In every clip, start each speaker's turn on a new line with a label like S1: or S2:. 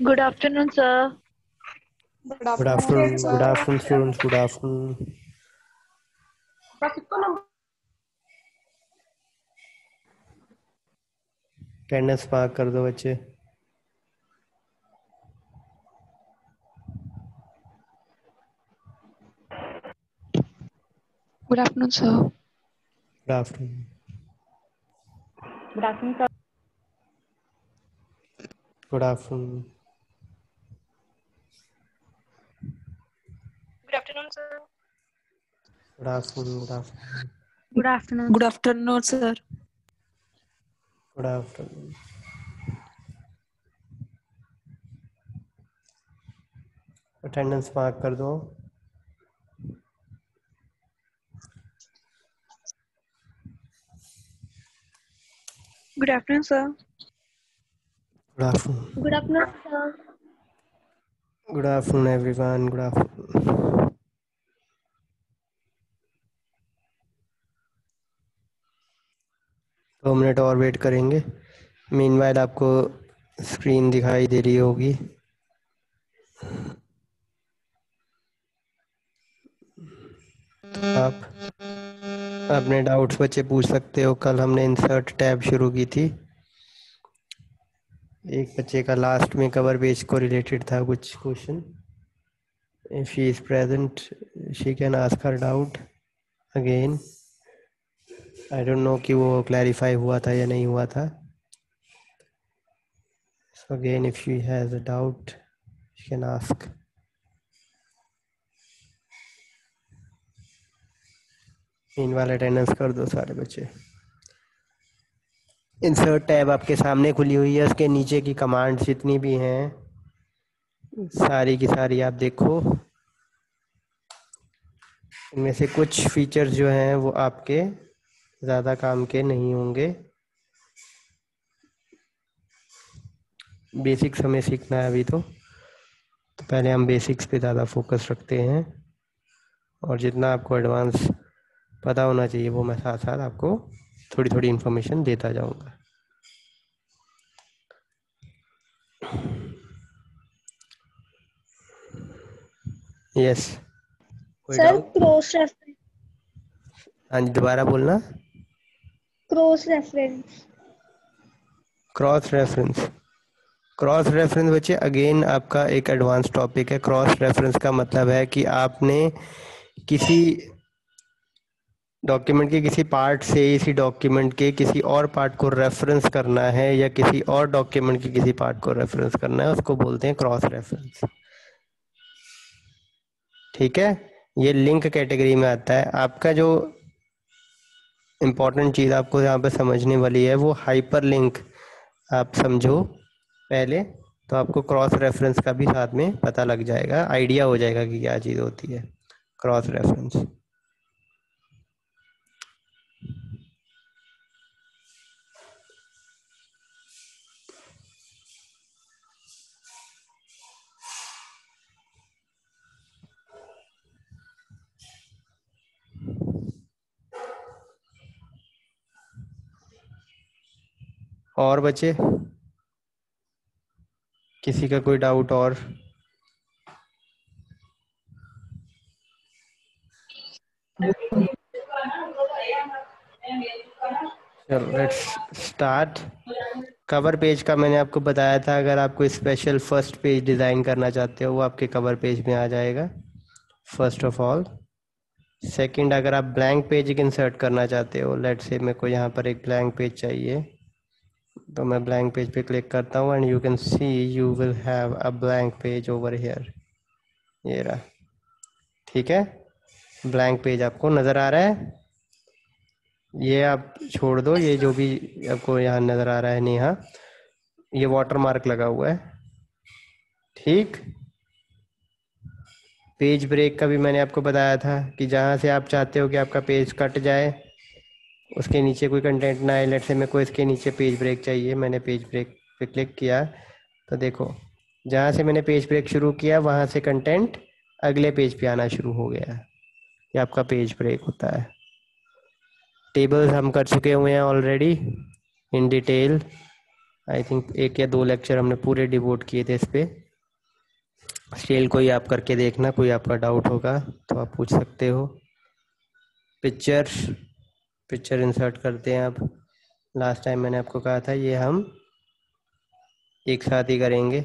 S1: Good afternoon, sir.
S2: Good
S3: Good
S2: afternoon,
S3: afternoon.
S2: sir.
S3: Good afternoon, students. Good afternoon. Attendance mark कर दो बच्चे.
S4: Good afternoon, sir.
S3: Good afternoon.
S1: Good afternoon, sir.
S3: Good afternoon.
S2: Good afternoon, sir.
S3: Good afternoon. Good afternoon.
S1: Good afternoon.
S4: Good afternoon, sir.
S3: Good afternoon. Attendance mark कर दो.
S2: Good afternoon, sir.
S3: Good afternoon.
S2: Good afternoon, sir.
S3: Good afternoon, everyone. Good afternoon. 2 minute और wait करेंगे. Meanwhile आपको screen दिखाई दे रही होगी. आप अपने डाउट्स बच्चे पूछ सकते हो. कल हमने इंसर्ट टैब शुरू की थी. एक बच्चे का लास्ट में कवर पेज को रिलेटेड था कुछ question. If she is present, she can ask her doubt again. I don't know कि वो clarify हुआ था या नहीं हुआ था. So again, if she has a doubt, she can ask. Meanwhile, attendance कर दो सारे बच्चे. इंसर्ट टैब आपके सामने खुली हुई है. उसके नीचे की कमांड्स जितनी भी हैं सारी की सारी आप देखो. इनमें से कुछ फीचर्स जो हैं वो आपके ज़्यादा काम के नहीं होंगे. बेसिक्स हमें सीखना है अभी तो पहले हम बेसिक्स पे ज़्यादा फोकस रखते हैं. और जितना आपको एडवांस पता होना चाहिए वो मैं साथ साथ आपको थोड़ी थोड़ी इन्फॉर्मेशन देता जाऊंगा. यस. कोई
S5: सर
S3: डाउट?
S5: Cross reference.
S3: हाँ जी, दोबारा बोलना.
S5: Cross reference.
S3: Cross reference. Cross reference बच्चे अगेन आपका एक एडवांस टॉपिक है. क्रॉस रेफरेंस का मतलब है कि आपने किसी डॉक्यूमेंट के किसी पार्ट से इसी डॉक्यूमेंट के किसी और पार्ट को रेफरेंस करना है या किसी और डॉक्यूमेंट के किसी पार्ट को रेफरेंस करना है, उसको बोलते हैं क्रॉस रेफरेंस. ठीक है. ये लिंक कैटेगरी में आता है. आपका जो इम्पोर्टेंट चीज़ आपको यहाँ पे समझने वाली है वो हाइपर लिंक आप समझो पहले, तो आपको क्रॉस रेफरेंस का भी साथ में पता लग जाएगा. आइडिया हो जाएगा कि क्या चीज़ होती है क्रॉस रेफरेंस. और बच्चे किसी का कोई डाउट? और चलो लेट्स स्टार्ट. कवर पेज का मैंने आपको बताया था. अगर आप कोई स्पेशल फर्स्ट पेज डिज़ाइन करना चाहते हो वो आपके कवर पेज में आ जाएगा फर्स्ट ऑफ ऑल. सेकंड, अगर आप ब्लैंक पेज इंसर्ट करना चाहते हो, लेट्स से मेरे को यहाँ पर एक ब्लैंक पेज चाहिए, तो मैं ब्लैंक पेज पे क्लिक करता हूँ and you can see you will have a blank page over here. ये रहा. ठीक है. ब्लैंक पेज आपको नज़र आ रहा है. ये आप छोड़ दो. ये जो भी आपको यहाँ नज़र आ रहा है नेहा, ये वाटर मार्क लगा हुआ है. ठीक. पेज ब्रेक का भी मैंने आपको बताया था कि जहाँ से आप चाहते हो कि आपका पेज कट जाए उसके नीचे कोई कंटेंट ना आए. लेट से मेरे को इसके नीचे पेज ब्रेक चाहिए. मैंने पेज ब्रेक पे क्लिक किया तो देखो जहाँ से मैंने पेज ब्रेक शुरू किया वहाँ से कंटेंट अगले पेज पे आना शुरू हो गया. ये आपका पेज ब्रेक होता है. टेबल्स हम कर चुके हुए हैं already in detail. I think 1 या 2 लेक्चर हमने पूरे डिवोट किए थे इस पे। स्टिल कोई आप करके देखना, कोई आपका डाउट होगा तो आप पूछ सकते हो। पिक्चर इंसर्ट करते हैं अब। लास्ट टाइम मैंने आपको कहा था ये हम एक साथ ही करेंगे।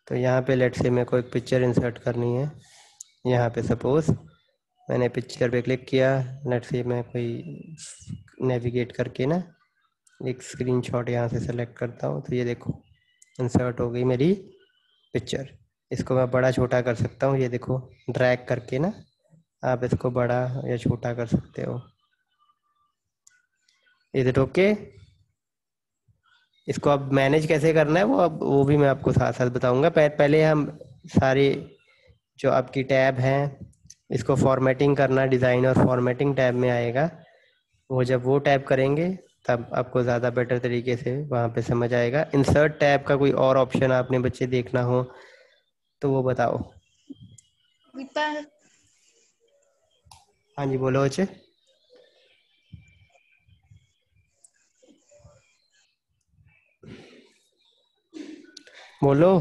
S3: तो यहाँ पे लेट्स से मेरे को एक पिक्चर इंसर्ट करनी है। यहाँ पे सपोज मैंने पिक्चर पे क्लिक किया, लेट्स से मैं कोई नेविगेट करके ना एक स्क्रीनशॉट यहाँ से सेलेक्ट करता हूँ। तो ये देखो इंसर्ट हो गई मेरी पिक्चर। इसको मैं बड़ा छोटा कर सकता हूँ, ये देखो ड्रैग करके ना आप इसको बड़ा या छोटा कर सकते हो। Is it okay? इसको अब मैनेज कैसे करना है वो भी मैं आपको साथ साथ बताऊंगा। पहले हम सारे जो आपकी टैब हैं इसको फॉर्मेटिंग करना, डिज़ाइन और फॉर्मेटिंग टैब में आएगा। वो जब वो टैब करेंगे तब आपको ज़्यादा बेटर तरीके से वहाँ पे समझ आएगा। इंसर्ट टैब का कोई और ऑप्शन आपने बच्चे देखना हो तो वो बताओ। हाँ जी बोलो बच्चे। बोलो।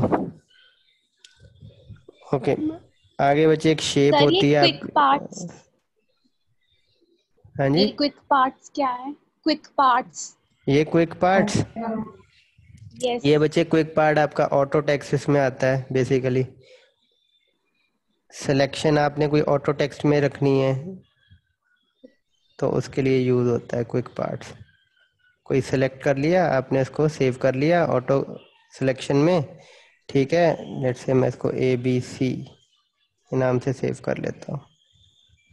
S3: ओके आगे बच्चे एक शेप
S5: सर
S3: होती
S5: ये
S3: है
S5: क्विक पार्ट्स,
S3: हाँ जी
S5: ये क्विक पार्ट्स क्या है? Quick parts.
S3: ये क्विक पार्ट्स,
S5: यस।
S3: ये बच्चे क्विक पार्ट आपका ऑटो टेक्स्ट में आता है। बेसिकली सिलेक्शन आपने कोई ऑटो टेक्स्ट में रखनी है तो उसके लिए यूज होता है क्विक पार्ट्स। कोई सिलेक्ट कर लिया आपने, इसको सेव कर लिया ऑटो सिलेक्शन में, ठीक है। लेट्स से मैं इसको ABC नाम से सेव कर लेता हूँ,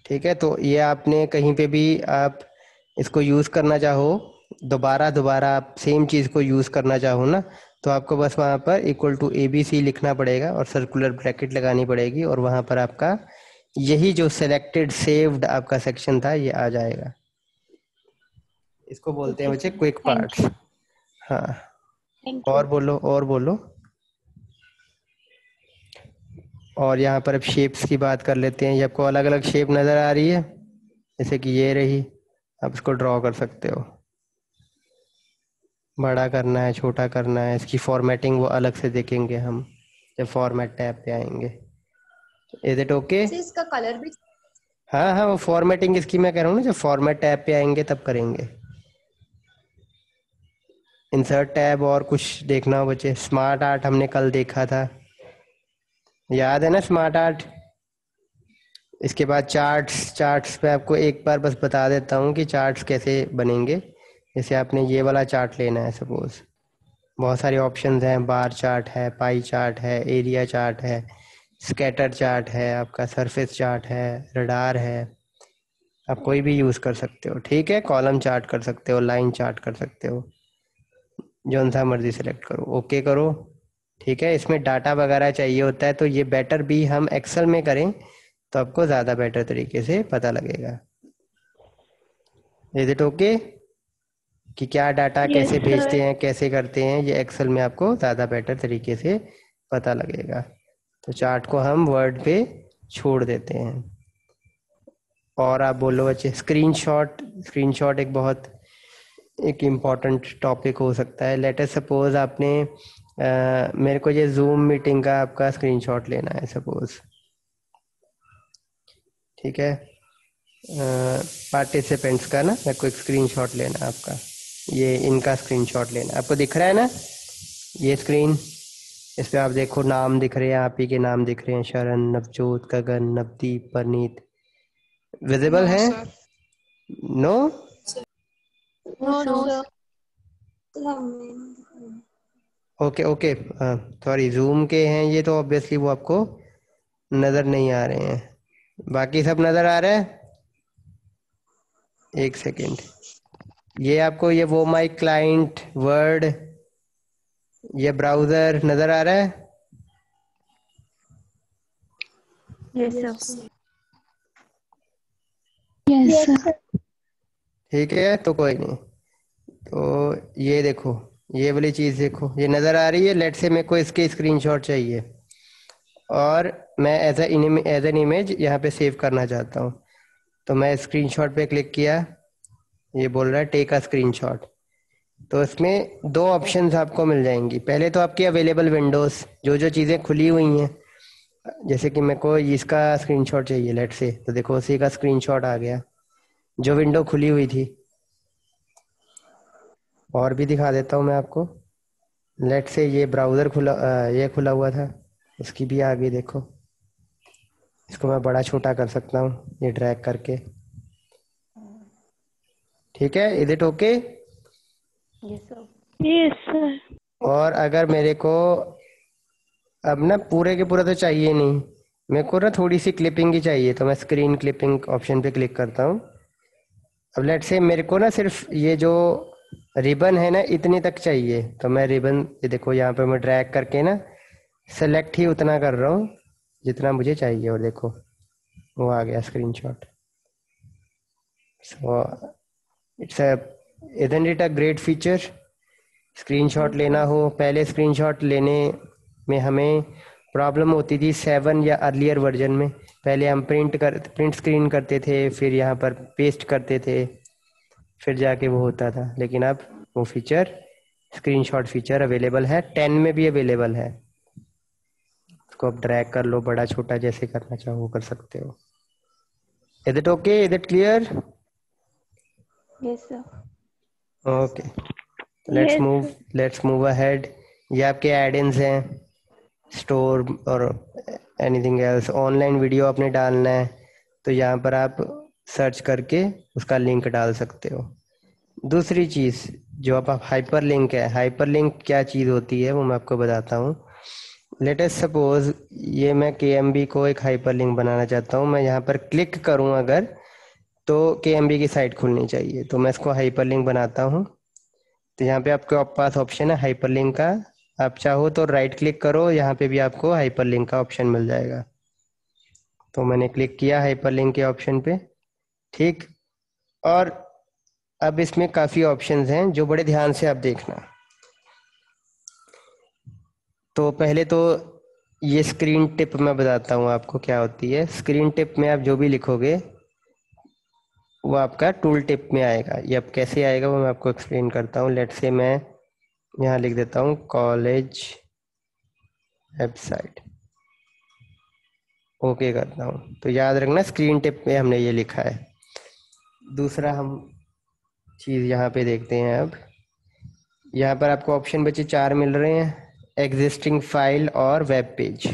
S3: ठीक है। तो ये आपने कहीं पे भी आप इसको यूज़ करना चाहो, दोबारा आप सेम चीज़ को यूज़ करना चाहो ना, तो आपको बस वहाँ पर =ABC लिखना पड़ेगा और सर्कुलर ब्रैकेट लगानी पड़ेगी और वहाँ पर आपका यही जो सिलेक्टेड सेव्ड आपका सेक्शन था ये आ जाएगा। इसको बोलते हैं बच्चे क्विक पार्ट्स। हाँ
S5: थैंक यू।
S3: और बोलो। और यहाँ पर अब शेप्स की बात कर लेते हैं। ये आपको अलग अलग शेप नज़र आ रही है, जैसे कि ये रही, आप इसको ड्रॉ कर सकते हो। बड़ा करना है, छोटा करना है, इसकी फॉर्मेटिंग वो अलग से देखेंगे हम जब फॉर्मेट टैब पे आएंगे। Is it okay?
S5: इसका कलर भी
S3: हाँ वो फॉर्मेटिंग इसकी मैं कह रहा हूँ ना, जब फॉर्मेट टैब पे आएंगे तब करेंगे। इंसर्ट टैब और कुछ देखना हो बच्चे? स्मार्ट आर्ट हमने कल देखा था, याद है ना स्मार्ट आर्ट? इसके बाद चार्ट्स पे आपको एक बार बस बता देता हूँ कि चार्ट्स कैसे बनेंगे। जैसे आपने ये वाला चार्ट लेना है, सपोज बहुत सारे ऑप्शंस हैं, बार चार्ट है, पाई चार्ट है, एरिया चार्ट है, स्कैटर चार्ट है, आपका सरफेस चार्ट है, रडार है, आप कोई भी यूज़ कर सकते हो, ठीक है। कॉलम चार्ट कर सकते हो, लाइन चार्ट कर सकते हो, जौन सा मर्जी सेलेक्ट करो, ओके करो, ठीक है। इसमें डाटा वगैरह चाहिए होता है तो ये बेटर भी हम एक्सेल में करें तो आपको ज़्यादा बेटर तरीके से पता लगेगा। इज इट ओके कि क्या डाटा कैसे भेजते हैं, कैसे करते हैं, ये एक्सेल में आपको ज़्यादा बेटर तरीके से पता लगेगा। तो चार्ट को हम वर्ड पे छोड़ देते हैं। और आप बोलो बच्चे। स्क्रीनशॉट एक इम्पॉर्टेंट टॉपिक हो सकता है। लेट अस सपोज आपने मेरे को ये जूम मीटिंग का आपका स्क्रीनशॉट लेना है सपोज, ठीक है। पार्टिसिपेंट्स का ना मेरे को एक स्क्रीनशॉट लेना है आपका, ये इनका स्क्रीनशॉट लेना है। आपको दिख रहा है ना ये स्क्रीन? इस पे आप देखो नाम दिख रहे हैं, आप ही के नाम दिख रहे हैं, शरण, नवजोत, गगन, नवदीप, परनीत, विजिबल है? नो ओके सॉरी, जूम के हैं ये तो ऑब्वियसली वो आपको नज़र नहीं आ रहे हैं। बाकी सब नज़र आ रहा है? एक सेकेंड, ये आपको ये वो माई क्लाइंट, वर्ड, ये ब्राउज़र नज़र आ रहा है?
S1: Yes sir.
S5: Yes sir.
S3: ठीक है तो कोई नहीं। तो ये देखो, ये वाली चीज़ देखो, ये नज़र आ रही है। लेट से मेरे को इसके स्क्रीनशॉट चाहिए और मैं एज एन इमेज यहाँ पे सेव करना चाहता हूँ। तो मैं स्क्रीनशॉट पे क्लिक किया, ये बोल रहा है टेक अ स्क्रीनशॉट। तो इसमें दो ऑप्शंस आपको मिल जाएंगी। पहले तो आपकी अवेलेबल विंडोज, जो जो चीज़ें खुली हुई हैं, जैसे कि मेरे को इसका स्क्रीनशॉट चाहिए लेट से, तो देखो उसी का स्क्रीनशॉट आ गया जो विंडो खुली हुई थी। और भी दिखा देता हूँ मैं आपको। लेट से ये ब्राउज़र खुला, ये खुला हुआ था, उसकी भी आ गई देखो। इसको मैं बड़ा छोटा कर सकता हूँ ये ड्रैग करके। ठीक है, is it okay?
S1: Yes, sir.
S2: Yes, sir.
S3: और अगर मेरे को अब ना पूरे के पूरा तो चाहिए नहीं, मेरे को ना थोड़ी सी क्लिपिंग ही चाहिए, तो मैं स्क्रीन क्लिपिंग ऑप्शन पे क्लिक करता हूँ। अब लेट से मेरे को ना सिर्फ ये जो रिबन है ना इतनी तक चाहिए, तो मैं रिबन, ये देखो यहाँ पे मैं ड्रैग करके ना सेलेक्ट ही उतना कर रहा हूँ जितना मुझे चाहिए, और देखो वो आ गया screenshot. So it's a, isn't it a great feature? Screenshot लेना हो, पहले स्क्रीनशॉट लेने में हमें प्रॉब्लम होती थी 7 या अर्लियर वर्जन में। पहले हम प्रिंट स्क्रीन करते थे, फिर यहाँ पर पेस्ट करते थे, फिर जाके वो होता था। लेकिन अब वो फीचर, स्क्रीनशॉट फीचर अवेलेबल है, 10 में भी अवेलेबल है। उसको आप ड्रैग कर लो, बड़ा छोटा जैसे करना चाहो वो कर सकते हो। Is it okay? Is it clear?
S1: Yes, sir.
S3: Okay, let's move ahead. ये आपके एड-इन्स हैं, स्टोर और एनीथिंग एल्स। ऑनलाइन वीडियो आपने डालना है तो यहाँ पर आप सर्च करके उसका लिंक डाल सकते हो। दूसरी चीज़ जो आप हाइपर लिंक है, हाइपर लिंक क्या चीज़ होती है वो मैं आपको बताता हूँ। लेट अस सपोज ये मैं KMB को एक हाइपर लिंक बनाना चाहता हूँ, मैं यहाँ पर क्लिक करूँ अगर, तो KMB की साइट खुलनी चाहिए, तो मैं इसको हाइपर लिंक बनाता हूँ। तो यहाँ पे आपके पास ऑप्शन है हाइपर लिंक का, आप चाहो तो राइट क्लिक करो, यहाँ पे भी आपको हाइपर लिंक का ऑप्शन मिल जाएगा। तो मैंने क्लिक किया हाइपर लिंक के ऑप्शन पे, ठीक। और अब इसमें काफ़ी ऑप्शंस हैं जो बड़े ध्यान से आप देखना। तो पहले तो ये स्क्रीन टिप मैं बताता हूँ आपको क्या होती है। स्क्रीन टिप में आप जो भी लिखोगे वो आपका टूल टिप में आएगा। ये अब कैसे आएगा वो मैं आपको एक्सप्लेन करता हूँ। लेट से मैं यहाँ लिख देता हूँ कॉलेज वेबसाइट, ओके करता हूँ। तो याद रखना स्क्रीन टिप में हमने ये लिखा है। दूसरा हम चीज़ यहाँ पे देखते हैं। अब यहाँ पर आपको ऑप्शन बचे 4 मिल रहे हैं, एग्जिस्टिंग फाइल और वेब पेज।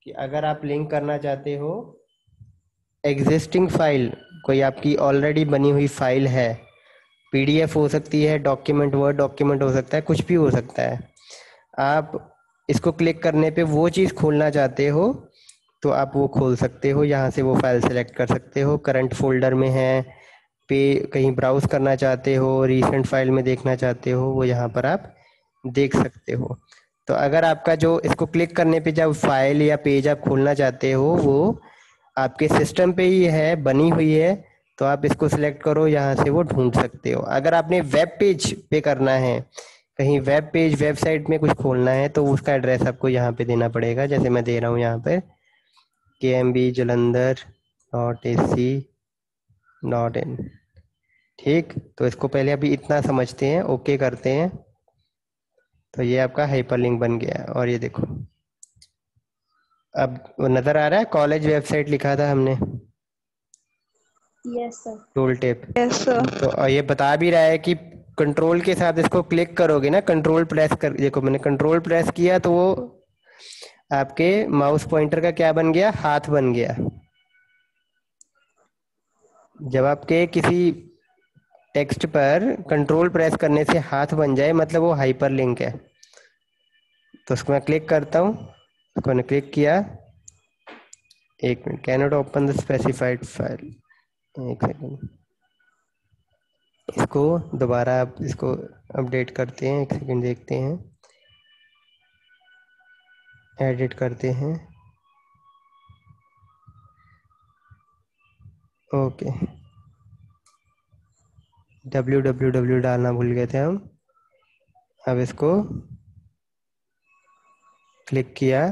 S3: कि अगर आप लिंक करना चाहते हो एग्जिस्टिंग फाइल, कोई आपकी ऑलरेडी बनी हुई फाइल है, PDF हो सकती है, डॉक्यूमेंट, वर्ड डॉक्यूमेंट हो सकता है, कुछ भी हो सकता है। आप इसको क्लिक करने पे वो चीज़ खोलना चाहते हो तो आप वो खोल सकते हो, यहाँ से वो फाइल सेलेक्ट कर सकते हो। करंट फोल्डर में है, पे कहीं ब्राउज करना चाहते हो, रीसेंट फाइल में देखना चाहते हो, वो यहाँ पर आप देख सकते हो। तो अगर आपका जो इसको क्लिक करने पे जब फाइल या पेज आप खोलना चाहते हो वो आपके सिस्टम पे ही है, बनी हुई है, तो आप इसको सिलेक्ट करो, यहाँ से वो ढूंढ सकते हो। अगर आपने वेब पेज पे करना है, कहीं वेब पेज वेबसाइट में कुछ खोलना है, तो उसका एड्रेस आपको यहाँ पे देना पड़ेगा। जैसे मैं दे रहा हूँ यहाँ पे kmb.jalandhar.ac.in, ठीक। तो इसको पहले अभी इतना समझते हैं, ओके करते हैं। तो ये आपका हाइपरलिंक बन गया है। और ये देखो अब नजर आ रहा है, कॉलेज वेबसाइट लिखा था हमने,
S5: Yes, sir.
S3: Tool tip.
S2: Yes, sir.
S3: तो और ये बता भी रहा है कि कंट्रोल के साथ इसको क्लिक करोगे ना, कंट्रोल प्रेस कर, देखो मैंने कंट्रोल प्रेस किया तो वो आपके माउस पॉइंटर का क्या बन गया, हाथ बन गया। जब आपके किसी टेक्स्ट पर कंट्रोल प्रेस करने से हाथ बन जाए मतलब वो हाइपर लिंक है। तो उसको मैं क्लिक करता हूँ, उसको मैंने क्लिक किया, एक minute, can not open the specified file, एक सेकेंड, इसको दोबारा आप इसको अपडेट करते हैं, एक सेकेंड देखते हैं, एडिट करते हैं, ओके। www डालना भूल गए थे हम। अब इसको क्लिक किया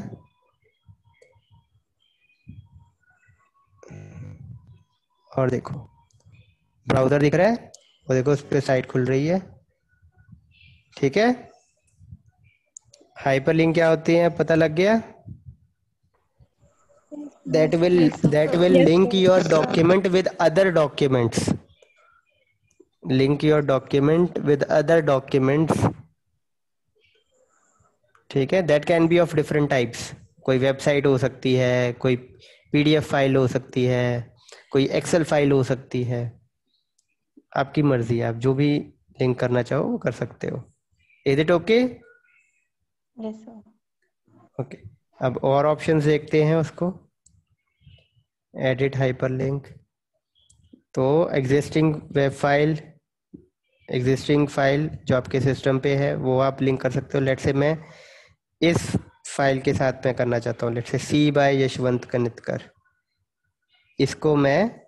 S3: और देखो ब्राउज़र दिख रहा है, वो देखो उस पर साइट खुल रही है। ठीक है, हाइपरलिंक क्या होती है पता लग गया? that will that will
S5: Yes,
S3: link
S5: sir.
S3: your document with other documents, link your document with other documents, ठीक है। that can be of different types, कोई वेबसाइट हो सकती है, कोई पीडीएफ फाइल हो सकती है, कोई एक्सेल फाइल हो सकती है, आपकी मर्जी है, आप जो भी लिंक करना चाहो वो कर सकते हो। Is it okay?
S1: Yes, sir.
S3: Okay, अब और ऑप्शंस देखते हैं उसको। एडिट हाइपरलिंक, तो existing web file, existing file जो आपके सिस्टम पे है वो आप लिंक कर सकते हो। लेट से मैं इस फाइल के साथ मैं करना चाहता हूँ, लेट से सी बाय यशवंत कनितकर, इसको मैं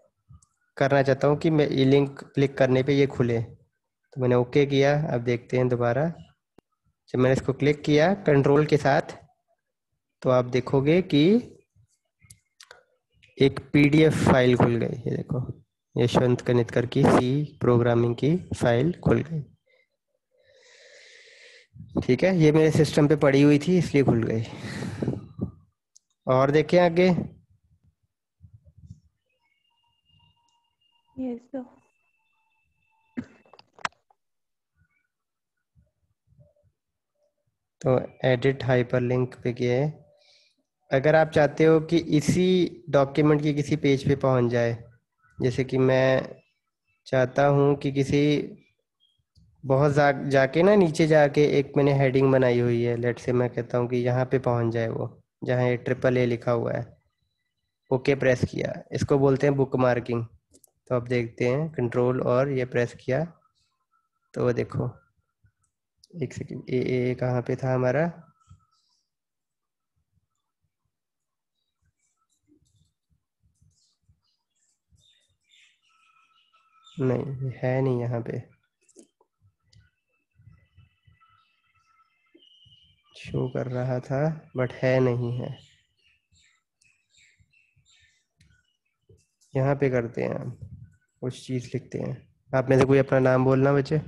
S3: करना चाहता हूँ कि मैं ये लिंक क्लिक करने पे ये खुले, तो मैंने ओके किया। अब देखते हैं दोबारा, जब मैंने इसको क्लिक किया कंट्रोल के साथ, तो आप देखोगे कि एक पीडीएफ फाइल खुल गई। ये देखो, यशवंत कनितकर की सी प्रोग्रामिंग की फाइल खुल गई। ठीक है, ये मेरे सिस्टम पे पड़ी हुई थी इसलिए खुल गई। और देखें आगे,
S1: Yes, sir.
S3: तो एडिट हाइपरलिंक पे गए। अगर आप चाहते हो कि इसी डॉक्यूमेंट की किसी पेज पे पहुंच जाए, जैसे कि मैं चाहता हूं कि किसी बहुत जाके ना नीचे जाके एक मैंने हेडिंग बनाई हुई है, लेट से मैं कहता हूं कि यहाँ पे पहुंच जाए वो, जहाँ ये AAA लिखा हुआ है, ओके प्रेस किया, इसको बोलते हैं बुक मार्किंग। तो आप देखते हैं कंट्रोल और ये प्रेस किया तो वो देखो, एक सेकेंड, ए कहाँ पे था हमारा, नहीं ये है नहीं यहाँ पे, शो कर रहा था बट है नहीं है। यहाँ पे करते हैं हम, कुछ चीज़ लिखते हैं। आप में से कोई अपना नाम बोलना बच्चे।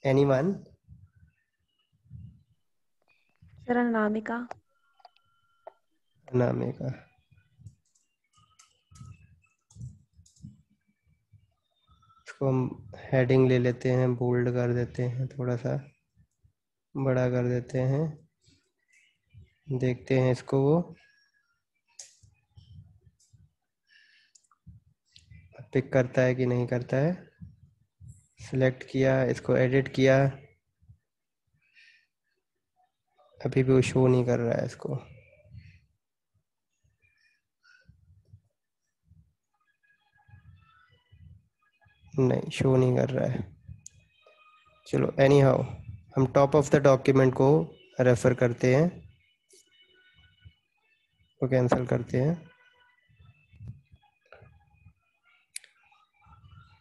S3: एनीवन?
S1: Sir, Anamika.
S3: नामे का, इसको हम हेडिंग ले लेते हैं, बोल्ड कर देते हैं, थोड़ा सा बड़ा कर देते हैं, देखते हैं इसको वो पिक करता है कि नहीं करता है। सिलेक्ट किया, इसको एडिट किया, अभी भी वो शो नहीं कर रहा है इसको। नहीं शो नहीं कर रहा है। चलो एनी हाउ, हम टॉप ऑफ द डॉक्यूमेंट को रेफर करते हैं, वो कैंसिल करते हैं,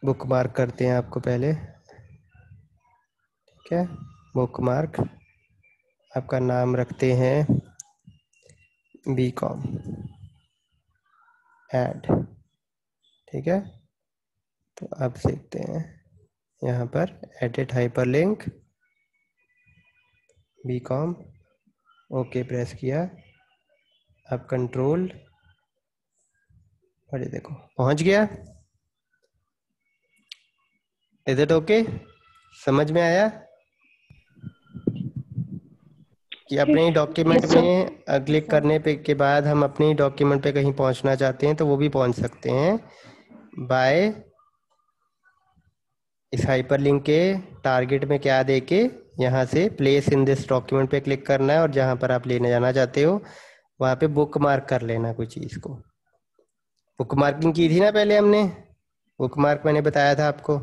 S3: बुक मार्क करते हैं आपको पहले। ठीक है, बुक मार्क, आपका नाम रखते हैं BCom ऐड। ठीक है, तो आप देखते हैं यहाँ पर edit hyperlink BCom, okay press किया, आप कंट्रोल, और ये देखो पहुंच गया। Is it okay? समझ में आया कि अपने ही डॉक्यूमेंट
S5: Yes, sir.
S3: में क्लिक करने पे के बाद हम अपने ही डॉक्यूमेंट पे कहीं पहुंचना चाहते हैं तो वो भी पहुंच सकते हैं बाय इस हाइपरलिंक के टारगेट में क्या देके, यहाँ से प्लेस इन दिस डॉक्यूमेंट पे क्लिक करना है और जहाँ पर आप लेने जाना चाहते हो वहाँ पे बुक मार्क कर लेना कोई चीज़ को। बुक मार्किंग की थी ना पहले हमने, बुक मार्क मैंने बताया था आपको,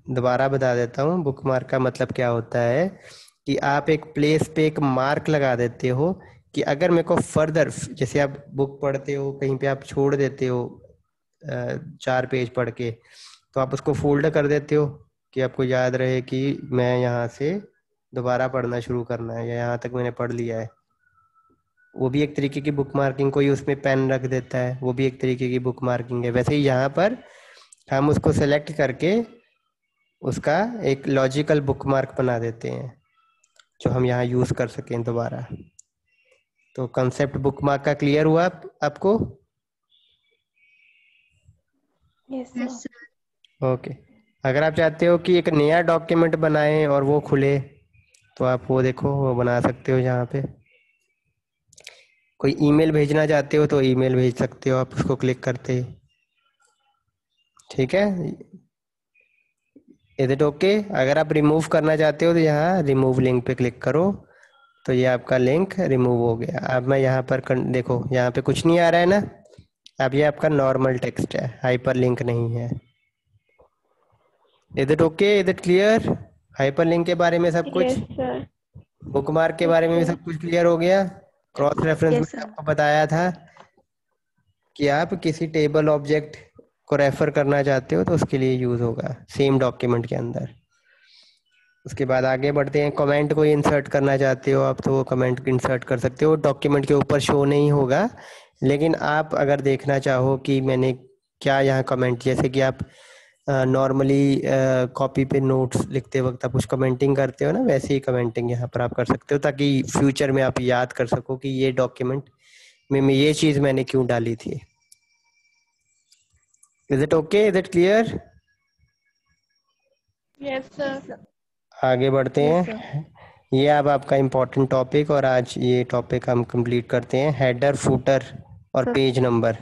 S3: दोबारा बता देता हूँ। बुक मार्क का मतलब क्या होता है कि आप एक प्लेस पे एक मार्क लगा देते हो कि अगर मेरे को फर्दर, जैसे आप बुक पढ़ते हो कहीं पे आप छोड़ देते हो 4 पेज पढ़ के, तो आप उसको फोल्ड कर देते हो कि आपको याद रहे कि मैं यहाँ से दोबारा पढ़ना शुरू करना है या यहाँ तक मैंने पढ़ लिया है। वो भी एक तरीके की बुक मार्किंग, कोई उसमें पेन रख देता है, वो भी एक तरीके की बुक मार्किंग है। वैसे ही यहाँ पर हम उसको सेलेक्ट करके उसका एक लॉजिकल बुक मार्क बना देते हैं जो हम यहाँ यूज कर सकें दोबारा। तो कंसेप्ट बुक मार्क का क्लियर हुआ आपको?
S1: Yes sir.
S3: ओके। अगर आप चाहते हो कि एक नया डॉक्यूमेंट बनाएं और वो खुले, तो आप वो देखो, वो बना सकते हो यहाँ पे। कोई ईमेल भेजना चाहते हो तो ईमेल भेज सकते हो आप उसको क्लिक करते ही। ठीक है, इज इट ओके? अगर आप रिमूव करना चाहते हो तो यहाँ रिमूव लिंक पे क्लिक करो, तो ये आपका लिंक रिमूव हो गया। अब मैं यहाँ पर देखो, यहाँ पे कुछ नहीं आ रहा है ना। अब ये आपका नॉर्मल टेक्स्ट है, हाइपर लिंक नहीं है। Is it okay? Is it clear? Hyper link के बारे में सब कुछ,
S1: यस सर।
S3: बुकमार्क के
S1: यस
S3: बारे में भी
S1: सर।
S3: सब कुछ क्लियर हो गया। क्रॉस रेफरेंस
S1: यस
S3: में
S1: सर।
S3: आपको बताया था कि आप किसी टेबल ऑब्जेक्ट को रेफर करना चाहते हो तो उसके लिए यूज होगा सेम डॉक्यूमेंट के अंदर। उसके बाद आगे बढ़ते हैं। कमेंट को इंसर्ट करना चाहते हो आप तो वो कमेंट इंसर्ट कर सकते हो, डॉक्यूमेंट के ऊपर शो नहीं होगा। लेकिन आप अगर देखना चाहो कि मैंने क्या यहाँ कमेंट, जैसे कि आप नॉर्मली कॉपी पे नोट्स लिखते वक्त आप कुछ कमेंटिंग करते हो ना, वैसे ही कमेंटिंग यहाँ पर आप कर सकते हो, ताकि फ्यूचर में आप याद कर सको कि ये डॉक्यूमेंट में मैं ये चीज़ मैंने क्यों डाली थी। Is it okay? Is it clear?
S2: Yes, sir.
S3: आगे बढ़ते
S1: यस सर।
S3: हैं। ये अब आपका इम्पोर्टेंट टॉपिक, और आज ये टॉपिक हम कंप्लीट करते हैं, हेडर, फुटर और
S1: सर।
S3: Page number.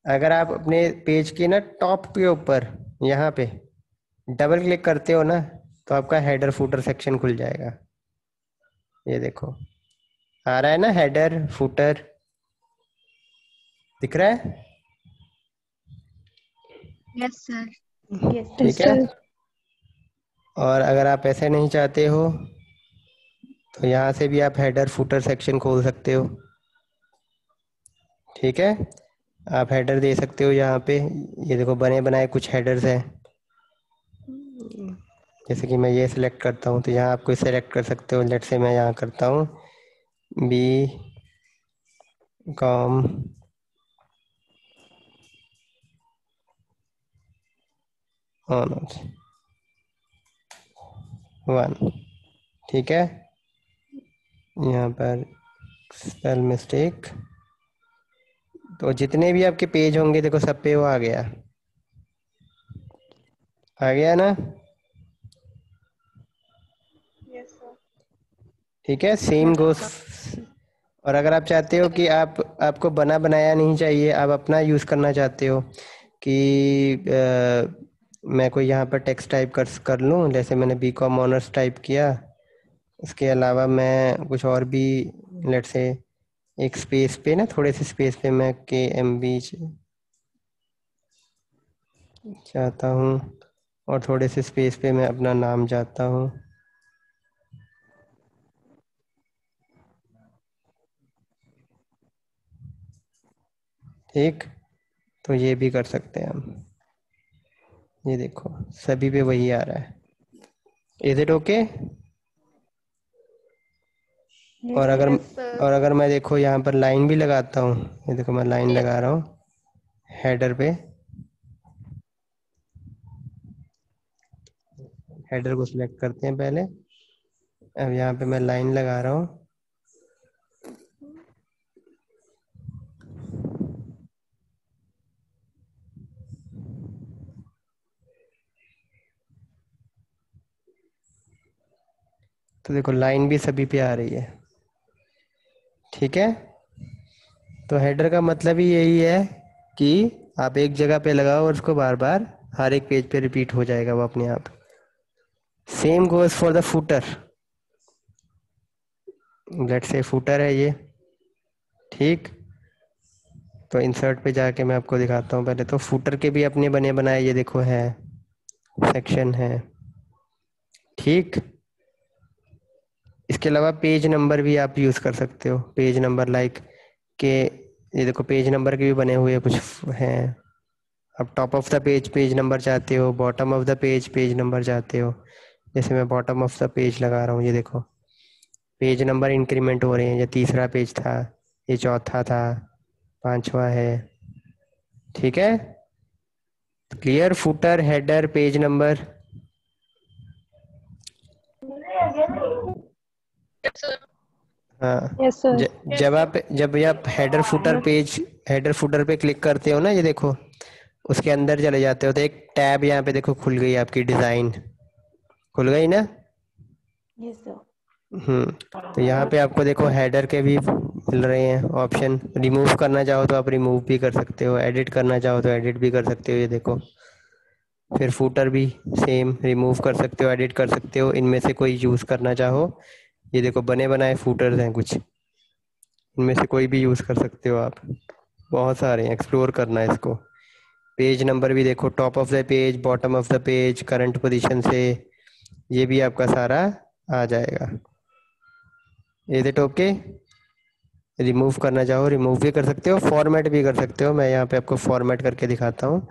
S3: अगर आप अपने पेज के ना टॉप के ऊपर यहाँ पे डबल क्लिक करते हो ना, तो आपका हेडर फुटर सेक्शन खुल जाएगा। ये देखो आ रहा है ना, हेडर फुटर दिख रहा है?
S5: Yes, sir.
S1: यस
S3: ठीक है। और अगर आप ऐसे नहीं चाहते हो तो यहाँ से भी आप हेडर फुटर सेक्शन खोल सकते हो। ठीक है, आप हेडर दे सकते हो यहाँ पे। ये देखो बने बनाए कुछ हेडर्स हैं, जैसे कि मैं ये सिलेक्ट करता हूँ तो यहाँ आप कोई सेलेक्ट कर सकते हो। लेट से मैं यहाँ करता हूँ बी कॉम ऑनर्स 1। ठीक है, यहाँ पर स्पेल मिस्टेक, तो जितने भी आपके पेज होंगे देखो सब पे वो आ गया, आ गया ना?
S2: Yes, sir.
S3: ठीक है, सेम गोस। और अगर आप चाहते हो कि आपको बना बनाया नहीं चाहिए, आप अपना यूज़ करना चाहते हो कि मैं कोई यहाँ पर टेक्स्ट टाइप कर लूँ, जैसे मैंने बी कॉम ऑनर्स टाइप किया, इसके अलावा मैं कुछ और भी, लेट से एक स्पेस पे ना, थोड़े से स्पेस पे मैं KMB चाहता हूँ, और थोड़े से स्पेस पे मैं अपना नाम चाहता हूँ। ठीक, तो ये भी कर सकते हैं हम। ये देखो सभी पे वही आ रहा है। Is it okay? और अगर
S2: Yes, sir.
S3: और अगर मैं देखो यहाँ पर लाइन भी लगाता हूँ, ये देखो मैं लाइन लगा रहा हूँ हेडर पे, हेडर को सिलेक्ट करते हैं पहले। अब यहाँ पे मैं लाइन लगा रहा हूँ, तो देखो लाइन भी सभी पे आ रही है। ठीक है, तो हेडर का मतलब ही यही है कि आप एक जगह पे लगाओ और उसको बार बार हर एक पेज पे रिपीट हो जाएगा वो अपने आप। Same goes for the footer. Let's say footer है ये। ठीक, तो इंसर्ट पे जाके मैं आपको दिखाता हूँ। पहले तो फुटर के भी अपने बने बनाए ये देखो है, सेक्शन है। ठीक, इसके अलावा पेज नंबर भी आप यूज कर सकते हो। पेज नंबर लाइक के, ये देखो पेज नंबर के भी बने हुए कुछ हैं। अब top of the page page number चाहते हो, bottom of the page page number चाहते हो। जैसे मैं बॉटम ऑफ द पेज लगा रहा हूँ, ये देखो पेज नंबर इंक्रीमेंट हो रहे हैं। ये तीसरा पेज था, ये चौथा था, पांचवा है। ठीक है, clear. Footer, header, page number. हाँ,
S1: Yes, sir.
S3: जब भी आप हेडर फुटर पे क्लिक करते हो ना, ये देखो उसके अंदर चले जाते हो तो एक टैब यहाँ पे देखो खुल गई, आपकी डिजाइन खुल गई ना।
S1: Yes, sir.
S3: तो यहाँ पे आपको देखो हेडर के भी मिल रहे हैं ऑप्शन। रिमूव करना चाहो तो आप रिमूव भी कर सकते हो, एडिट करना चाहो तो एडिट भी कर सकते हो, ये देखो। फिर फूटर भी सेम, रिमूव कर सकते हो, एडिट कर सकते हो, इनमें से कोई यूज़ करना चाहो। ये देखो बने बनाए फूटर्स हैं कुछ, इनमें से कोई भी यूज़ कर सकते हो आप। बहुत सारे हैं, एक्सप्लोर करना है इसको। पेज नंबर भी देखो, top of the page, bottom of the page, current position से, ये भी आपका सारा आ जाएगा। Is it okay? रिमूव करना चाहो रिमूव भी कर सकते हो, फॉर्मेट भी कर सकते हो। मैं यहाँ पे आपको फॉर्मेट करके दिखाता हूँ।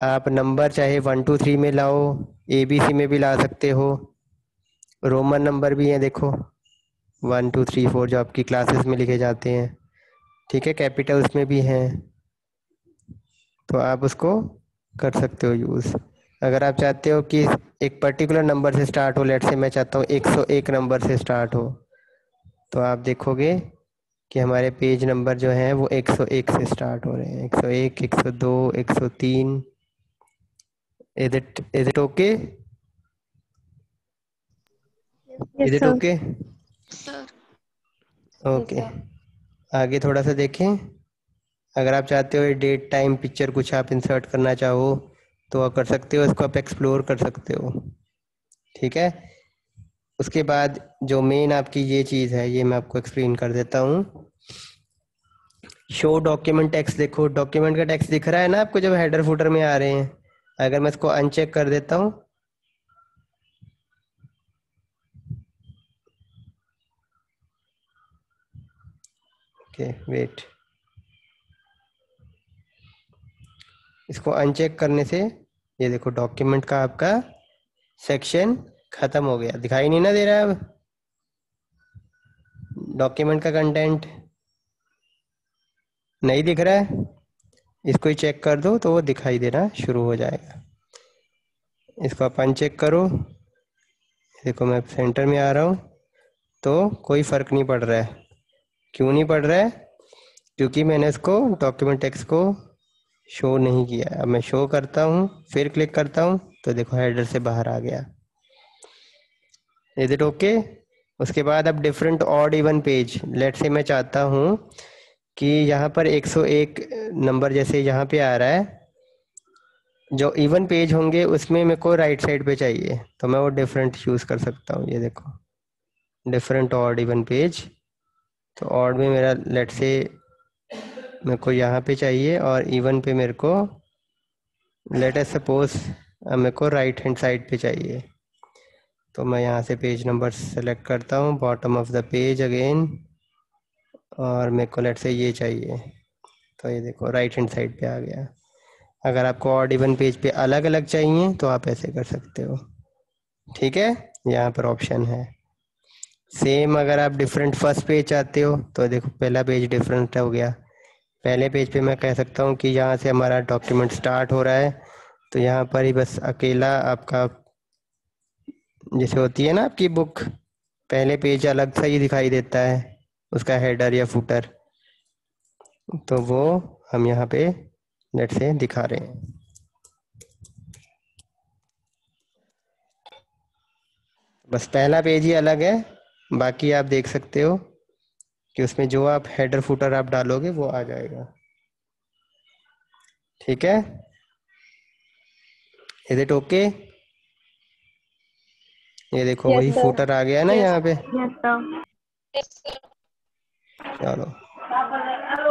S3: आप नंबर चाहे 1 2 3 में लाओ, ABC में भी ला सकते हो, रोमन नंबर भी है देखो, 1 2 3 4 जो आपकी क्लासेस में लिखे जाते हैं। ठीक है, कैपिटल्स में भी हैं, तो आप उसको कर सकते हो यूज़। अगर आप चाहते हो कि एक पर्टिकुलर नंबर से स्टार्ट हो, लेट से मैं चाहता हूँ 101 नंबर से स्टार्ट हो, तो आप देखोगे कि हमारे पेज नंबर जो हैं वो 101 से स्टार्ट हो रहे हैं। 101, 102, 103। Is it okay?
S1: Yes,
S3: is it
S1: sir.
S3: Okay?
S4: Sir
S3: okay, आगे थोड़ा सा देखें। अगर आप चाहते हो डेट टाइम पिक्चर कुछ आप इंसर्ट करना चाहो तो आप कर सकते हो, इसको आप एक्सप्लोर कर सकते हो। ठीक है, उसके बाद जो मेन आपकी ये चीज़ है, ये मैं आपको एक्सप्लेन कर देता हूँ। शो डॉक्यूमेंट टेक्स्ट, देखो डॉक्यूमेंट का टेक्स्ट दिख रहा है ना आपको जब हेडर फुटर में आ रहे हैं। अगर मैं इसको अनचेक कर देता हूँ, ओके वेट, इसको अनचेक करने से ये देखो डॉक्यूमेंट का आपका सेक्शन खत्म हो गया। दिखाई नहीं ना दे रहा है अब डॉक्यूमेंट का कंटेंट? नहीं दिख रहा है? इसको ही चेक कर दो तो वो दिखाई देना शुरू हो जाएगा। इसको आप अनचेक करो, देखो मैं सेंटर में आ रहा हूँ तो कोई फ़र्क नहीं पड़ रहा है। क्यों नहीं पड़ रहा है? क्योंकि मैंने इसको डॉक्यूमेंट टेक्स्ट को शो नहीं किया। अब मैं शो करता हूँ, फिर क्लिक करता हूँ तो देखो हेडर से बाहर आ गया। Is it okay? उसके बाद अब different odd even page, let say मैं चाहता हूँ कि यहाँ पर 101 नंबर जैसे यहाँ पे आ रहा है, जो इवन पेज होंगे उसमें मेरे को राइट साइड पे चाहिए, तो मैं वो डिफरेंट यूज़ कर सकता हूँ। ये देखो डिफरेंट ऑड इवन पेज, तो ऑड में मेरा लेट से मेरे को यहाँ पे चाहिए और इवन पे मेरे को लेट अस सपोज मेरे को राइट हैंड साइड पे चाहिए। तो मैं यहाँ से पेज नंबर सेलेक्ट करता हूँ, bottom of the page again, और मेरे को लेट से ये चाहिए, तो ये देखो राइट हैंड साइड पे आ गया। अगर आपको ऑड इवन पेज पे अलग अलग चाहिए तो आप ऐसे कर सकते हो। ठीक है, यहाँ पर ऑप्शन है। सेम अगर आप डिफरेंट फर्स्ट पेज चाहते हो तो देखो पहला पेज डिफरेंट हो गया। पहले पेज पे मैं कह सकता हूँ कि यहाँ से हमारा डॉक्यूमेंट स्टार्ट हो रहा है, तो यहाँ पर ही बस अकेला आपका, जैसे होती है ना आपकी बुक, पहले पेज अलग सा ही दिखाई देता है उसका हेडर या फुटर, तो वो हम यहाँ पे लेट से दिखा रहे हैं। बस पहला पेज ही अलग है, बाकी आप देख सकते हो कि उसमें जो आप हेडर फुटर आप डालोगे वो आ जाएगा। ठीक है, इज इट ओके? ये देखो
S1: Yes,
S3: वही
S1: sir.
S3: फुटर आ गया ना यहाँ पे।
S1: Yes, sir.
S3: चलो,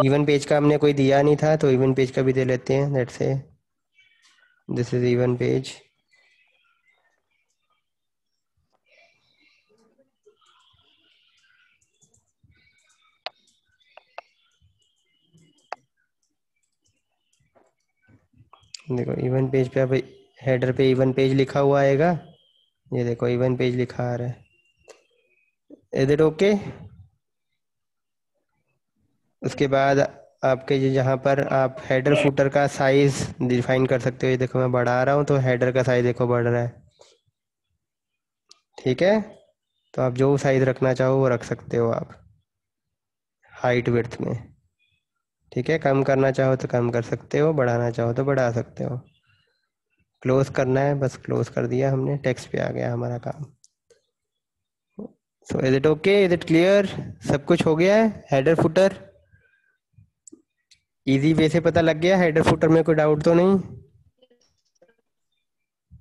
S3: इवन पेज का हमने कोई दिया नहीं था तो इवन पेज का भी दे लेते हैं। Let's say this is even page. देखो इवन पेज पे अब हेडर पे इवन पेज लिखा हुआ आएगा। ये देखो इवन पेज लिखा आ रहा है। Is it okay? उसके बाद आपके जहाँ पर आप हेडर फुटर का साइज डिफाइन कर सकते हो। ये देखो मैं बढ़ा रहा हूँ तो हेडर का साइज देखो बढ़ रहा है। ठीक है, तो आप जो साइज रखना चाहो वो रख सकते हो आप हाइट विड्थ में। ठीक है, कम करना चाहो तो कम कर सकते हो, बढ़ाना चाहो तो बढ़ा सकते हो। क्लोज करना है, बस क्लोज कर दिया हमने, टेक्स्ट पे आ गया हमारा काम। So is it okay, is it clear? सब कुछ हो गया है? हेडर फुटर इजी वे से पता लग गया? हेडर फुटर में कोई डाउट तो नहीं?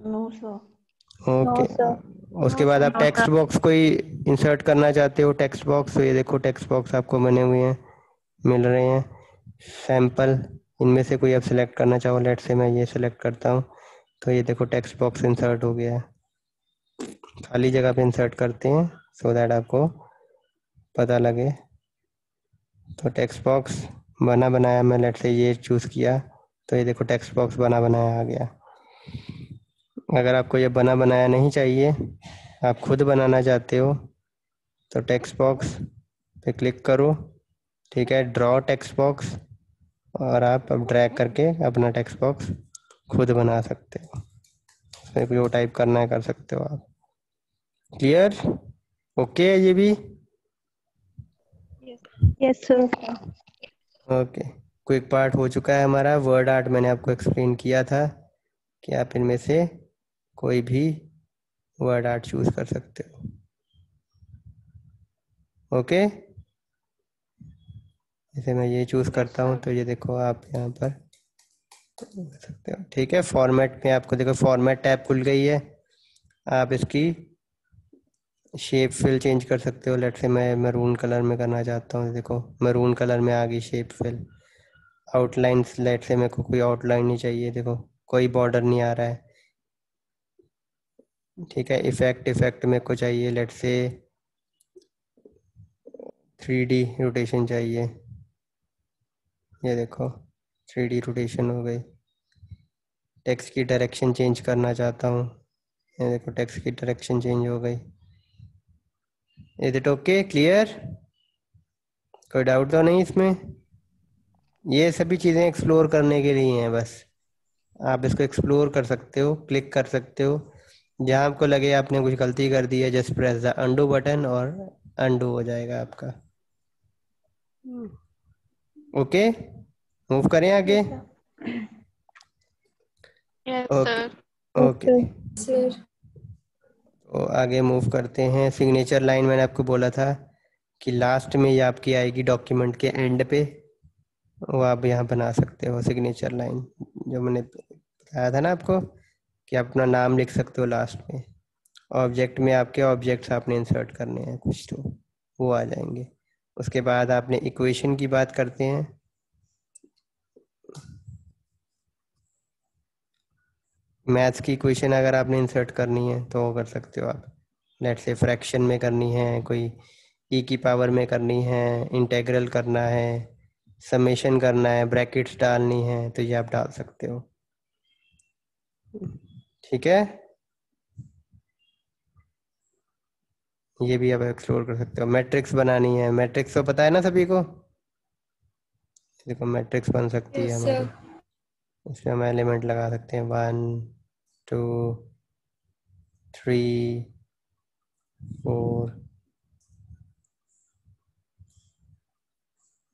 S1: No, sir.
S3: ओके। उसके
S5: नो
S3: बाद
S5: सर।
S3: आप टेक्स्ट बॉक्स कोई इंसर्ट करना चाहते हो, टेक्स्ट बॉक्स, तो ये देखो टेक्स्ट बॉक्स आपको बने हुए हैं, मिल रहे हैं सैंपल। इनमें से कोई आप सिलेक्ट करना चाहो, लेट से मैं ये सिलेक्ट करता हूँ, तो ये देखो टेक्स्ट बॉक्स इंसर्ट हो गया है। खाली जगह पे इंसर्ट करते हैं सो दैट आपको पता लगे। तो टेक्स्ट बॉक्स बना बनाया मैं लेट से ये चूज़ किया, तो ये देखो टेक्स्ट बॉक्स बना बनाया आ गया। अगर आपको ये बना बनाया नहीं चाहिए, आप खुद बनाना चाहते हो, तो टेक्स्ट बॉक्स पे क्लिक करो। ठीक है, ड्रॉ टेक्स्ट बॉक्स, और आप अब ड्रैग करके अपना टेक्स्ट बॉक्स खुद बना सकते हो। उसमें जो टाइप करना है कर सकते हो आप। क्लियर? ओके है ये भी?
S5: Yes sir.
S3: Okay, quick part हो चुका है हमारा। वर्ड आर्ट मैंने आपको एक्सप्लेन किया था कि आप इनमें से कोई भी वर्ड आर्ट चूज कर सकते हो। ओके, जैसे मैं ये चूज करता हूँ तो ये देखो आप यहाँ पर कर सकते हो। ठीक है, फॉर्मेट में आपको देखो फॉर्मेट टैब खुल गई है। आप इसकी शेप फिल चेंज कर सकते हो। लेट से मैं मैरून कलर में करना चाहता हूँ, देखो मैरून कलर में आ गई शेप फिल। आउटलाइंस, लेट से मेरे को कोई आउटलाइन नहीं चाहिए, देखो कोई बॉर्डर नहीं आ रहा है। ठीक है, इफेक्ट, इफेक्ट मेरे को चाहिए लेट से 3D रोटेशन चाहिए। ये देखो 3D रोटेशन हो गई। टेक्स्ट की डायरेक्शन चेंज करना चाहता हूँ, ये देखो टेक्स्ट की डायरेक्शन चेंज हो गई। Is it okay, clear? कोई डाउट तो नहीं इसमें? ये सभी चीज़ें एक्सप्लोर करने के लिए हैं बस। आप इसको एक्सप्लोर कर सकते हो, क्लिक कर सकते हो। जहाँ आपको लगे आपने कुछ गलती कर दी है, just press the undo button और अंडू हो जाएगा आपका। ओके, मूव करें आगे?
S1: Yes, sir.
S2: Yes,
S3: okay,
S2: sir.
S3: Okay,
S5: sir.
S3: तो आगे मूव करते हैं। सिग्नेचर लाइन मैंने आपको बोला था कि लास्ट में ये आपकी आएगी डॉक्यूमेंट के एंड पे, वो आप यहाँ बना सकते हो सिग्नेचर लाइन। जो मैंने बताया था ना आपको कि आप अपना नाम लिख सकते हो लास्ट में। ऑब्जेक्ट में आपके ऑब्जेक्ट्स आपने इंसर्ट करने हैं कुछ, तो वो आ जाएंगे। उसके बाद आपने इक्वेशन की बात करते हैं। मैथ्स की इक्वेशन अगर आपने इंसर्ट करनी है तो वो कर सकते हो आप। लेट से फ्रैक्शन में करनी है, कोई ई की पावर में करनी है, इंटेग्रल करना है, समेशन करना है, ब्रैकेट्स डालनी है, तो ये आप डाल सकते हो। ठीक है, ये भी आप एक्सप्लोर कर सकते हो। मैट्रिक्स बनानी है, मैट्रिक्स तो पता है ना सभी को? देखो मैट्रिक्स बन सकती है हमारी। इसमें हम एलिमेंट लगा सकते हैं 1 2 3 4,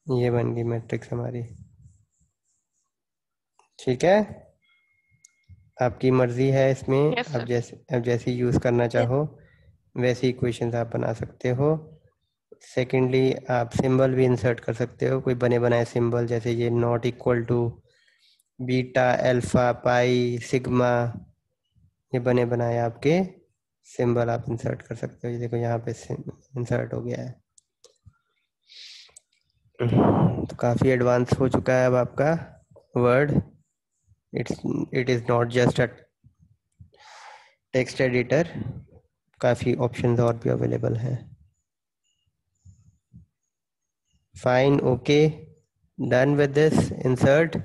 S3: ये बन गई मैट्रिक्स हमारी। ठीक है, आपकी मर्जी है इसमें।
S2: Yes,
S3: आप
S2: sir.
S3: जैसी यूज करना चाहो वैसी इक्वेशंस आप बना सकते हो। सेकेंडली, आप सिंबल भी इंसर्ट कर सकते हो, कोई बने बनाए सिंबल, जैसे ये not equal to, beta, alpha, pi, sigma, ये बने बनाए आपके सिंबल आप इंसर्ट कर सकते हो। ये देखो यहाँ पे इंसर्ट हो गया है। तो काफ़ी एडवांस हो चुका है अब आपका word. It is not just a text editor, काफ़ी ऑप्शंस और भी अवेलेबल हैं। Fine, okay, done with this insert.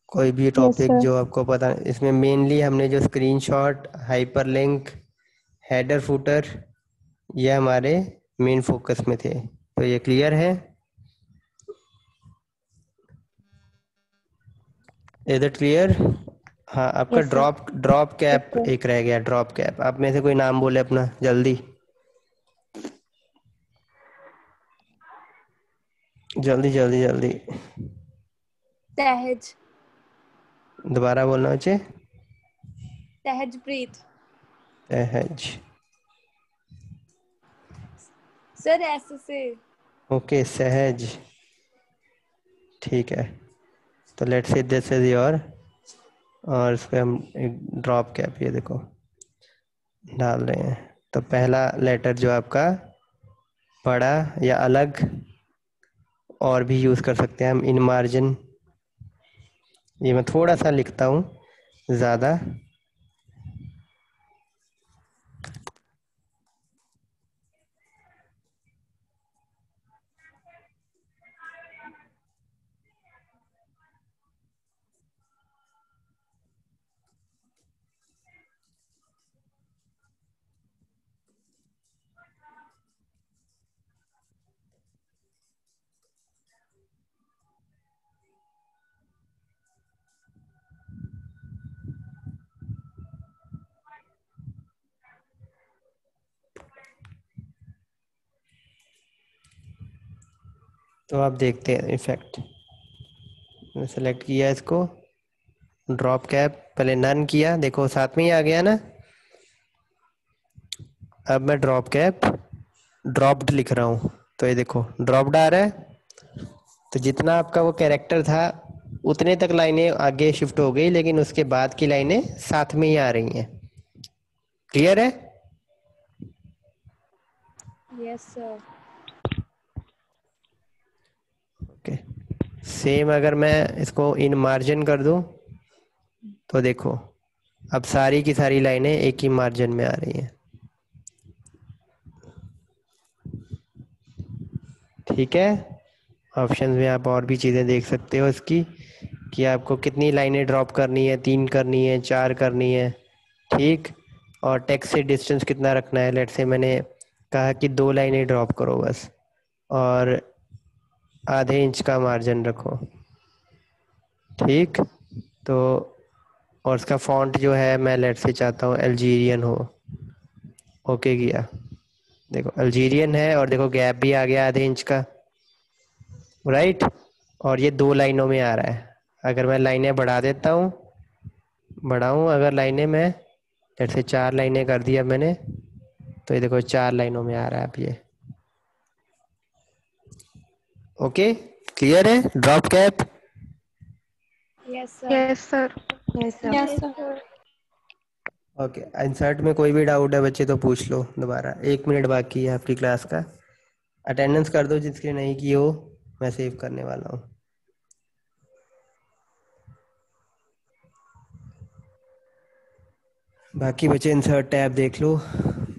S3: कोई भी टॉपिक जो आपको पता, इसमें मेनली हमने जो स्क्रीनशॉट, हाइपरलिंक, हेडर फुटर ये हमारे मेन फोकस में थे। तो ये क्लियर है? Is it clear? हाँ, आपका
S1: Yes, sir.
S3: Drop cap
S1: Yes, sir.
S3: एक रह गया, ड्रॉप कैप। आप में से कोई नाम बोले अपना जल्दी जल्दी जल्दी जल्दी।
S5: सहज
S3: दोबारा बोलना बच्चे।
S5: सहजप्रीत
S3: सहज।
S5: सर एस से
S3: ओके, सहज, ठीक है। तो let's say this is your, और इस पे हम एक ड्रॉप कैप ये देखो डाल रहे हैं। तो पहला लेटर जो आपका बड़ा या अलग, और भी यूज़ कर सकते हैं हम इन मार्जिन। ये मैं थोड़ा सा लिखता हूँ ज़्यादा। तो आप देखते हैं इफेक्ट, मैंने सेलेक्ट किया इसको, ड्रॉप कैप पहले नन किया, देखो साथ में ही आ गया ना। अब मैं ड्रॉप कैप ड्रॉप्ड लिख रहा हूँ, तो ये देखो ड्रॉप्ड आ रहा है। तो जितना आपका वो कैरेक्टर था उतने तक लाइनें आगे शिफ्ट हो गई, लेकिन उसके बाद की लाइनें साथ में ही आ रही हैं। क्लियर है?
S5: Yes sir
S3: okay. सेम अगर मैं इसको इन मार्जिन कर दूं तो देखो अब सारी की सारी लाइनें एक ही मार्जिन में आ रही हैं। ठीक है। ऑप्शन में आप और भी चीज़ें देख सकते हो इसकी, कि आपको कितनी लाइनें ड्रॉप करनी है, 3 करनी है, 4 करनी है, ठीक। और टेक्स्ट से डिस्टेंस कितना रखना है। लेट से मैंने कहा कि 2 लाइनें ड्रॉप करो बस, और आधे इंच का मार्जिन रखो, ठीक। तो और इसका फॉन्ट जो है मैं लेट से चाहता हूँ अल्जीरियन हो। ओके किया, देखो अल्जीरियन है, और देखो गैप भी आ गया आधे इंच का, राइट। और ये 2 लाइनों में आ रहा है। अगर मैं लाइनें बढ़ा देता हूँ, बढ़ाऊँ अगर लाइनें, मैं जैसे 4 लाइनें कर दिया मैंने, तो ये देखो 4 लाइनों में आ रहा है अब ये। ओके, क्लियर है drop cap?
S5: Yes sir
S2: Yes, sir.
S1: Yes, sir.
S5: Yes sir
S3: okay, insert में कोई भी डाउट है बच्चे तो पूछ लो दोबारा। 1 मिनट बाकी है आपकी क्लास का। अटेंडेंस कर दो जिसके नहीं की हो, मैं सेव करने वाला हूँ। बाकी बच्चे इंसर्ट टैब देख लो,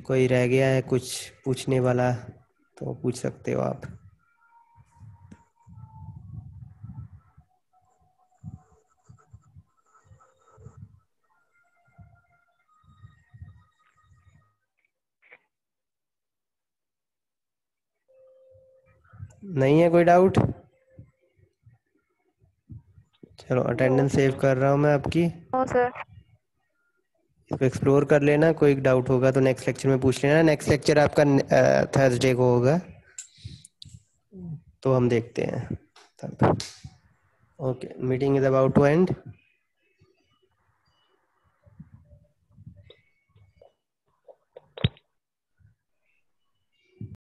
S3: कोई रह गया है कुछ पूछने वाला तो पूछ सकते हो आप। नहीं है कोई डाउट? चलो अटेंडेंस सेव कर रहा हूँ मैं आपकी।
S2: No, sir.
S3: इसको एक्सप्लोर कर लेना, कोई डाउट होगा तो नेक्स्ट लेक्चर में पूछ लेना। नेक्स्ट लेक्चर आपका थर्सडे को होगा, तो हम देखते हैं तब। Okay, meeting is about to and.